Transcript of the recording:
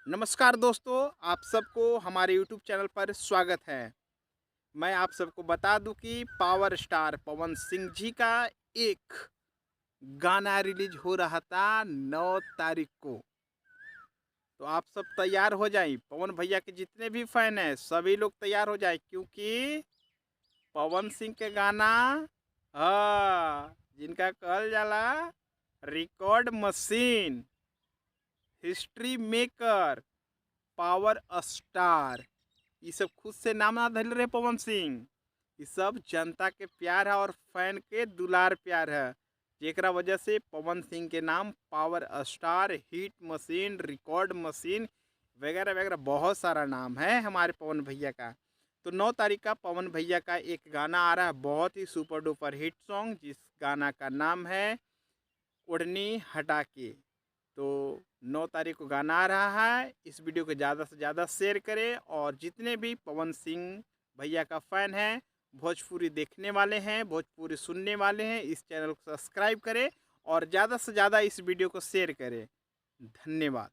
नमस्कार दोस्तों, आप सबको हमारे यूट्यूब चैनल पर स्वागत है। मैं आप सबको बता दूं कि पावर स्टार पवन सिंह जी का एक गाना रिलीज हो रहा था 9 तारीख को। तो आप सब तैयार हो जाएं। पवन भैया के जितने भी फैन हैं सभी लोग तैयार हो जाएं, क्योंकि पवन सिंह के गाना जिनका कहल जाला record machine, history maker, power star, ये सब खुद से नाम ना धइल रहे पवन सिंह। ये सब जनता के प्यार है और फैन के दुलार प्यार है, जेकरा वजह से पवन सिंह के नाम power star, hit machine, record machine वगैरह वगैरह बहुत सारा नाम है हमारे पवन भैया का। तो 9 तारीख का पवन भैया का एक गाना आ रहा है, बहुत ही सुपर डुपर हिट सॉन्ग, जिस गाना का नाम है ओढ़नी हटा के। तो 9 तारीख को गाना आ रहा है। इस वीडियो को ज़्यादा से ज़्यादा शेयर करें और जितने भी पवन सिंह भैया का फ़ैन हैं, भोजपुरी देखने वाले हैं, भोजपुरी सुनने वाले हैं, इस चैनल को सब्सक्राइब करें और ज़्यादा से ज़्यादा इस वीडियो को शेयर करें। धन्यवाद।